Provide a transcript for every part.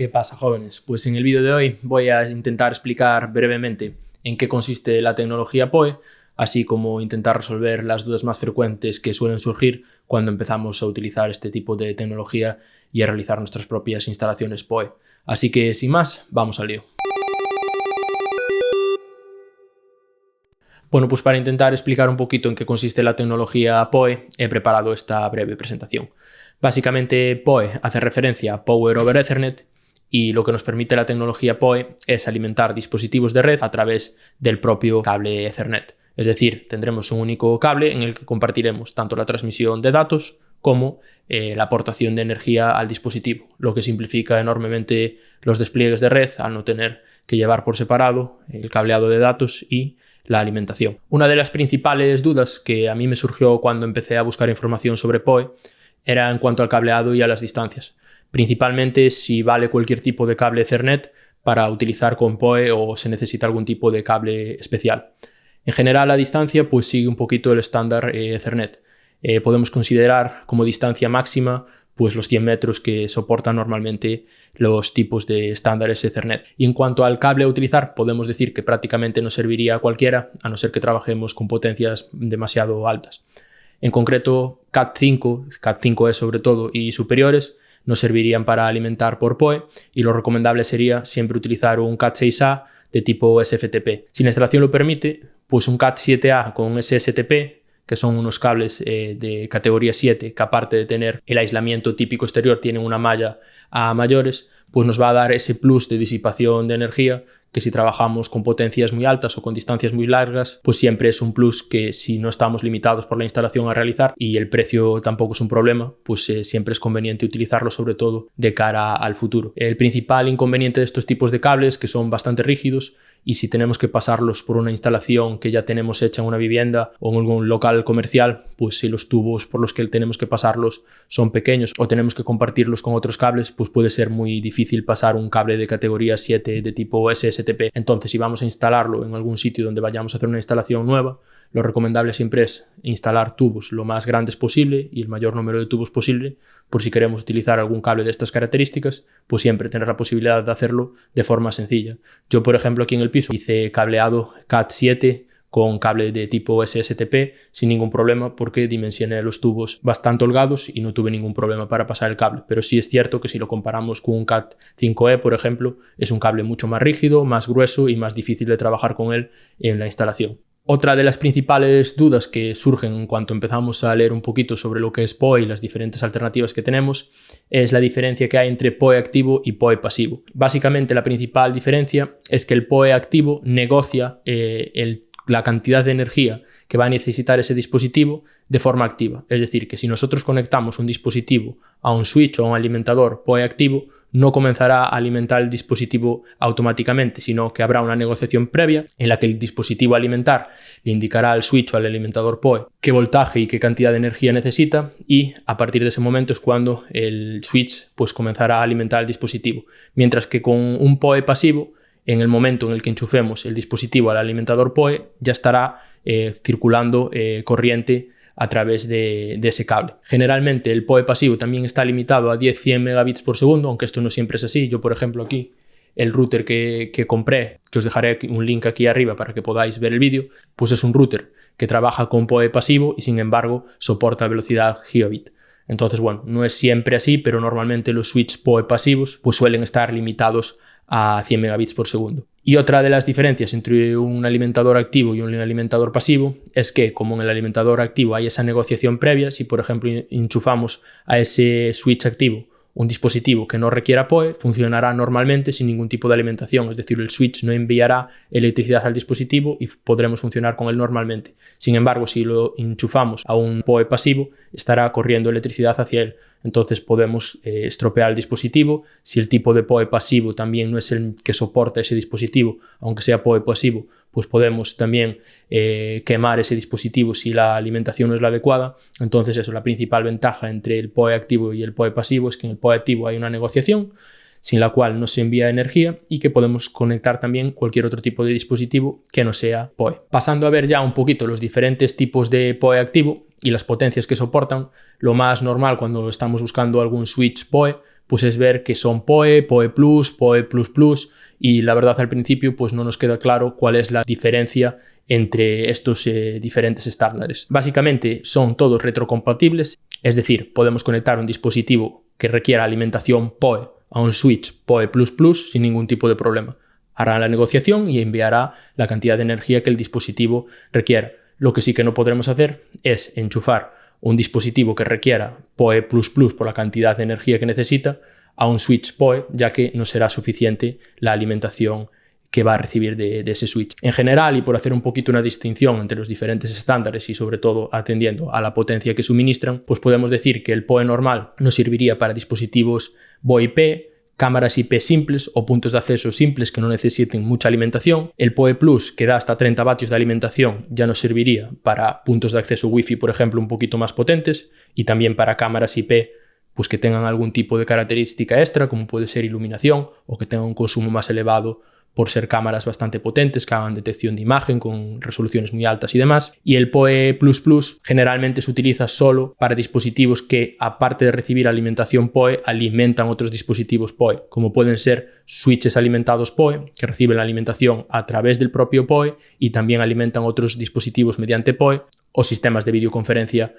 ¿Qué pasa, jóvenes? Pues en el vídeo de hoy voy a intentar explicar brevemente en qué consiste la tecnología PoE, así como intentar resolver las dudas más frecuentes que suelen surgir cuando empezamos a utilizar este tipo de tecnología y a realizar nuestras propias instalaciones PoE. Así que, sin más, vamos al lío. Bueno, pues para intentar explicar un poquito en qué consiste la tecnología PoE, he preparado esta breve presentación. Básicamente, PoE hace referencia a Power over Ethernet, y lo que nos permite la tecnología PoE es alimentar dispositivos de red a través del propio cable Ethernet. Es decir, tendremos un único cable en el que compartiremos tanto la transmisión de datos como la aportación de energía al dispositivo, lo que simplifica enormemente los despliegues de red al no tener que llevar por separado el cableado de datos y la alimentación. Una de las principales dudas que a mí me surgió cuando empecé a buscar información sobre PoE era en cuanto al cableado y a las distancias. Principalmente si vale cualquier tipo de cable Ethernet para utilizar con PoE o se necesita algún tipo de cable especial. En general, la distancia pues sigue un poquito el estándar Ethernet. Podemos considerar como distancia máxima pues los 100 metros que soportan normalmente los tipos de estándares Ethernet. Y en cuanto al cable a utilizar, podemos decir que prácticamente nos serviría a cualquiera, a no ser que trabajemos con potencias demasiado altas. En concreto, Cat5, Cat5e sobre todo y superiores, nos servirían para alimentar por PoE y lo recomendable sería siempre utilizar un Cat6a de tipo SFTP. Si la instalación lo permite, pues un Cat7a con SSTP, que son unos cables de categoría 7 que aparte de tener el aislamiento típico exterior tienen una malla a mayores, pues nos va a dar ese plus de disipación de energía que si trabajamos con potencias muy altas o con distancias muy largas, pues siempre es un plus que si no estamos limitados por la instalación a realizar y el precio tampoco es un problema, pues siempre es conveniente utilizarlo, sobre todo de cara al futuro. El principal inconveniente de estos tipos de cables es que son bastante rígidos y si tenemos que pasarlos por una instalación que ya tenemos hecha en una vivienda o en algún local comercial, pues si los tubos por los que tenemos que pasarlos son pequeños o tenemos que compartirlos con otros cables, pues puede ser muy difícil pasar un cable de categoría 7 de tipo SSTP. Entonces, si vamos a instalarlo en algún sitio donde vayamos a hacer una instalación nueva, lo recomendable siempre es instalar tubos lo más grandes posible y el mayor número de tubos posible, por si queremos utilizar algún cable de estas características, pues siempre tener la posibilidad de hacerlo de forma sencilla. Yo, por ejemplo, aquí en el piso hice cableado Cat7 con cable de tipo SSTP sin ningún problema porque dimensioné los tubos bastante holgados y no tuve ningún problema para pasar el cable. Pero sí es cierto que si lo comparamos con un Cat5e, por ejemplo, es un cable mucho más rígido, más grueso y más difícil de trabajar con él en la instalación. Otra de las principales dudas que surgen en cuanto empezamos a leer un poquito sobre lo que es PoE y las diferentes alternativas que tenemos es la diferencia que hay entre PoE activo y PoE pasivo. Básicamente la principal diferencia es que el PoE activo negocia la cantidad de energía que va a necesitar ese dispositivo de forma activa. Es decir, que si nosotros conectamos un dispositivo a un switch o a un alimentador PoE activo, no comenzará a alimentar el dispositivo automáticamente, sino que habrá una negociación previa en la que el dispositivo a alimentar le indicará al switch o al alimentador PoE qué voltaje y qué cantidad de energía necesita y a partir de ese momento es cuando el switch pues comenzará a alimentar el dispositivo. Mientras que con un PoE pasivo, en el momento en el que enchufemos el dispositivo al alimentador PoE, ya estará circulando corriente a través de ese cable. Generalmente el PoE pasivo también está limitado a 10-100 megabits por segundo, aunque esto no siempre es así. Yo, por ejemplo, aquí el router que compré, que os dejaré un link aquí arriba para que podáis ver el vídeo, pues es un router que trabaja con PoE pasivo y sin embargo soporta velocidad gigabit. Entonces, bueno, no es siempre así, pero normalmente los switches PoE pasivos pues suelen estar limitados a 100 megabits por segundo. Y otra de las diferencias entre un alimentador activo y un alimentador pasivo es que, como en el alimentador activo hay esa negociación previa, si por ejemplo enchufamos a ese switch activo un dispositivo que no requiera PoE, funcionará normalmente sin ningún tipo de alimentación, es decir, el switch no enviará electricidad al dispositivo y podremos funcionar con él normalmente. Sin embargo, si lo enchufamos a un PoE pasivo, estará corriendo electricidad hacia él. Entonces podemos estropear el dispositivo. Si el tipo de PoE pasivo también no es el que soporta ese dispositivo, aunque sea PoE pasivo, pues podemos también quemar ese dispositivo si la alimentación no es la adecuada. Entonces eso, la principal ventaja entre el PoE activo y el PoE pasivo es que en el PoE activo hay una negociación sin la cual no se envía energía y que podemos conectar también cualquier otro tipo de dispositivo que no sea PoE. Pasando a ver ya un poquito los diferentes tipos de PoE activo y las potencias que soportan, lo más normal cuando estamos buscando algún switch PoE pues es ver que son PoE, PoE Plus, PoE Plus Plus, y la verdad al principio pues no nos queda claro cuál es la diferencia entre estos diferentes estándares. Básicamente son todos retrocompatibles, es decir, podemos conectar un dispositivo que requiera alimentación PoE a un switch PoE++ sin ningún tipo de problema. Hará la negociación y enviará la cantidad de energía que el dispositivo requiera. Lo que sí que no podremos hacer es enchufar un dispositivo que requiera PoE++ por la cantidad de energía que necesita a un switch PoE, ya que no será suficiente la alimentación que va a recibir de ese switch. En general, y por hacer un poquito una distinción entre los diferentes estándares y sobre todo atendiendo a la potencia que suministran, pues podemos decir que el PoE normal nos serviría para dispositivos VoIP, cámaras IP simples o puntos de acceso simples que no necesiten mucha alimentación. El PoE Plus, que da hasta 30 vatios de alimentación, ya nos serviría para puntos de acceso Wi-Fi, por ejemplo, un poquito más potentes, y también para cámaras IP pues que tengan algún tipo de característica extra, como puede ser iluminación, o que tengan un consumo más elevado por ser cámaras bastante potentes que hagan detección de imagen con resoluciones muy altas y demás. Y el PoE++ generalmente se utiliza solo para dispositivos que, aparte de recibir alimentación PoE, alimentan otros dispositivos PoE, como pueden ser switches alimentados PoE, que reciben la alimentación a través del propio PoE y también alimentan otros dispositivos mediante PoE, o sistemas de videoconferencia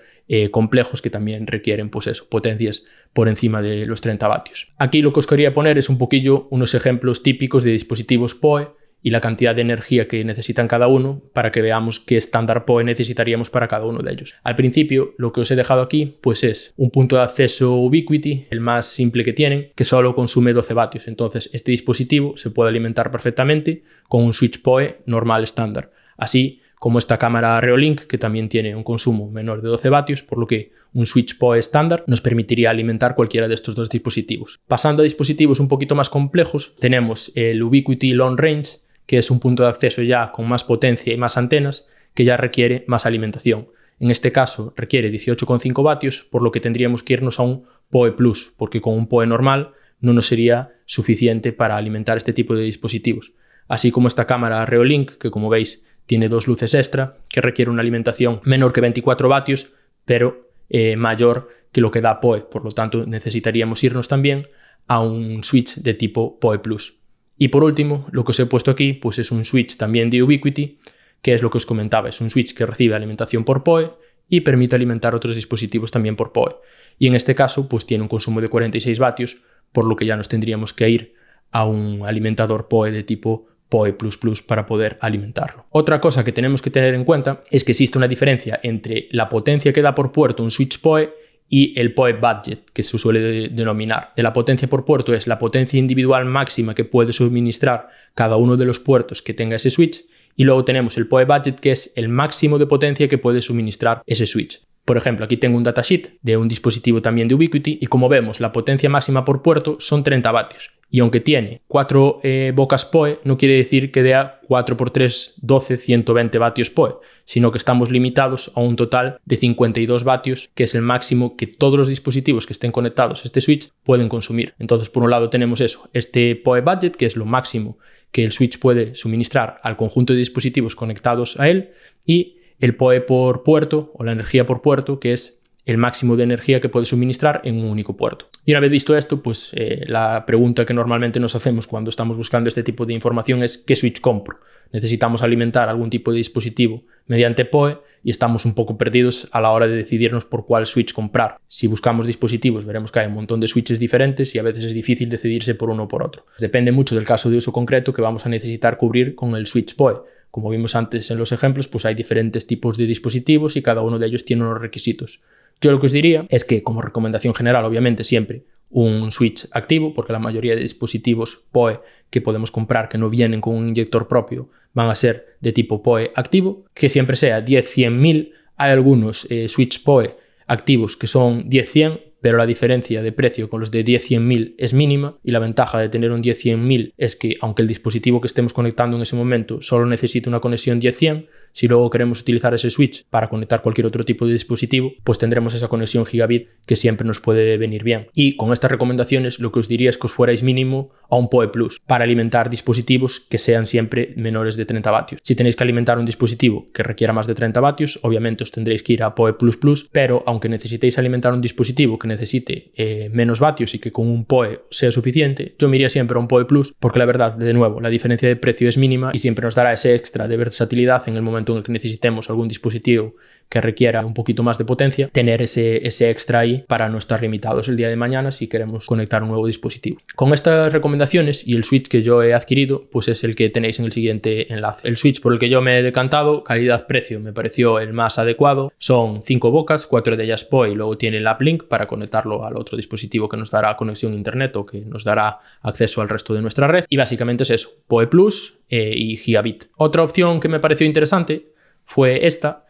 complejos que también requieren pues eso, potencias por encima de los 30 vatios. Aquí lo que os quería poner es un poquillo unos ejemplos típicos de dispositivos PoE y la cantidad de energía que necesitan cada uno para que veamos qué estándar PoE necesitaríamos para cada uno de ellos. Al principio lo que os he dejado aquí pues es un punto de acceso Ubiquiti, el más simple que tienen, que solo consume 12 vatios. Entonces este dispositivo se puede alimentar perfectamente con un switch PoE normal estándar. Así como esta cámara Reolink, que también tiene un consumo menor de 12 vatios, por lo que un switch PoE estándar nos permitiría alimentar cualquiera de estos dos dispositivos. Pasando a dispositivos un poquito más complejos, tenemos el Ubiquiti Long Range, que es un punto de acceso ya con más potencia y más antenas, que ya requiere más alimentación. En este caso requiere 18,5 vatios, por lo que tendríamos que irnos a un PoE+, porque con un PoE normal no nos sería suficiente para alimentar este tipo de dispositivos. Así como esta cámara Reolink, que como veis tiene dos luces extra, que requiere una alimentación menor que 24 vatios, pero mayor que lo que da PoE. Por lo tanto, necesitaríamos irnos también a un switch de tipo PoE+. Y por último, lo que os he puesto aquí pues es un switch también de Ubiquiti, que es lo que os comentaba. Es un switch que recibe alimentación por PoE y permite alimentar otros dispositivos también por PoE. Y en este caso, pues tiene un consumo de 46 vatios, por lo que ya nos tendríamos que ir a un alimentador PoE de tipo PoE++ para poder alimentarlo. Otra cosa que tenemos que tener en cuenta es que existe una diferencia entre la potencia que da por puerto un switch PoE y el PoE budget, que se suele denominar. De la potencia por puerto es la potencia individual máxima que puede suministrar cada uno de los puertos que tenga ese switch, y luego tenemos el PoE budget, que es el máximo de potencia que puede suministrar ese switch. Por ejemplo, aquí tengo un datasheet de un dispositivo también de Ubiquiti y como vemos la potencia máxima por puerto son 30 vatios. Y aunque tiene 4 bocas PoE, no quiere decir que dé 4 por 3, 12, 120 vatios PoE, sino que estamos limitados a un total de 52 vatios, que es el máximo que todos los dispositivos que estén conectados a este switch pueden consumir. Entonces, por un lado tenemos eso, este PoE budget, que es lo máximo que el switch puede suministrar al conjunto de dispositivos conectados a él, y el PoE por puerto, o la energía por puerto, que es el máximo de energía que puede suministrar en un único puerto. Y una vez visto esto, pues la pregunta que normalmente nos hacemos cuando estamos buscando este tipo de información es ¿qué switch compro? Necesitamos alimentar algún tipo de dispositivo mediante PoE y estamos un poco perdidos a la hora de decidirnos por cuál switch comprar. Si buscamos dispositivos veremos que hay un montón de switches diferentes y a veces es difícil decidirse por uno o por otro. Depende mucho del caso de uso concreto que vamos a necesitar cubrir con el switch PoE. Como vimos antes en los ejemplos, pues hay diferentes tipos de dispositivos y cada uno de ellos tiene unos requisitos. Yo lo que os diría es que, como recomendación general, obviamente siempre un switch activo, porque la mayoría de dispositivos PoE que podemos comprar que no vienen con un inyector propio van a ser de tipo PoE activo, que siempre sea 10-100.000. Hay algunos switch PoE activos que son 10-100, pero la diferencia de precio con los de 10-100.000 es mínima y la ventaja de tener un 10-100.000 es que, aunque el dispositivo que estemos conectando en ese momento solo necesite una conexión 10-100, Si luego queremos utilizar ese switch para conectar cualquier otro tipo de dispositivo, pues tendremos esa conexión gigabit que siempre nos puede venir bien. Y con estas recomendaciones lo que os diría es que os fuerais mínimo a un PoE Plus para alimentar dispositivos que sean siempre menores de 30 vatios. Si tenéis que alimentar un dispositivo que requiera más de 30 vatios, obviamente os tendréis que ir a PoE Plus Plus, pero aunque necesitéis alimentar un dispositivo que necesite menos vatios y que con un PoE sea suficiente, yo me iría siempre a un PoE Plus porque la verdad, de nuevo, la diferencia de precio es mínima y siempre nos dará ese extra de versatilidad en el momento en el que necesitemos algún dispositivo que requiera un poquito más de potencia, tener ese extra ahí para no estar limitados el día de mañana si queremos conectar un nuevo dispositivo. Con estas recomendaciones y el switch que yo he adquirido, pues es el que tenéis en el siguiente enlace. El switch por el que yo me he decantado, calidad-precio, me pareció el más adecuado. Son 5 bocas, 4 de ellas PoE y luego tiene el uplink para conectarlo al otro dispositivo que nos dará conexión a internet o que nos dará acceso al resto de nuestra red. Y básicamente es eso, PoE Plus y gigabit. Otra opción que me pareció interesante fue esta,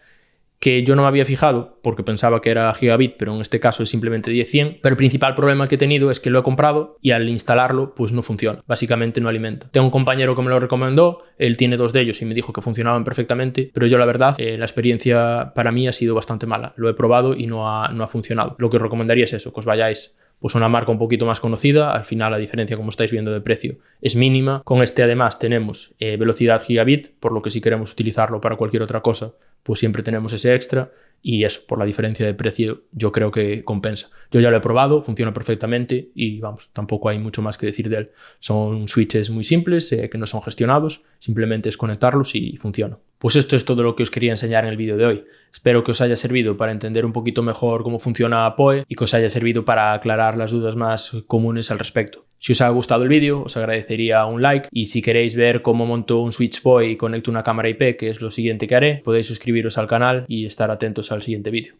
que yo no me había fijado porque pensaba que era gigabit, pero en este caso es simplemente 10-100. Pero el principal problema que he tenido es que lo he comprado y al instalarlo pues no funciona, básicamente no alimenta. Tengo un compañero que me lo recomendó, él tiene 2 de ellos y me dijo que funcionaban perfectamente, pero yo la verdad la experiencia para mí ha sido bastante mala. Lo he probado y no ha funcionado. Lo que os recomendaría es eso, que os vayáis pues una marca un poquito más conocida. Al final la diferencia, como estáis viendo, de precio es mínima. Con este además tenemos velocidad gigabit, por lo que si queremos utilizarlo para cualquier otra cosa, pues siempre tenemos ese extra y eso, por la diferencia de precio, yo creo que compensa. Yo ya lo he probado, funciona perfectamente y vamos, tampoco hay mucho más que decir de él. Son switches muy simples, que no son gestionados, simplemente es conectarlos y funciona. Pues esto es todo lo que os quería enseñar en el vídeo de hoy. Espero que os haya servido para entender un poquito mejor cómo funciona PoE y que os haya servido para aclarar las dudas más comunes al respecto. Si os ha gustado el vídeo, os agradecería un like y si queréis ver cómo monto un switch PoE y conecto una cámara IP, que es lo siguiente que haré, podéis suscribiros al canal y estar atentos al siguiente vídeo.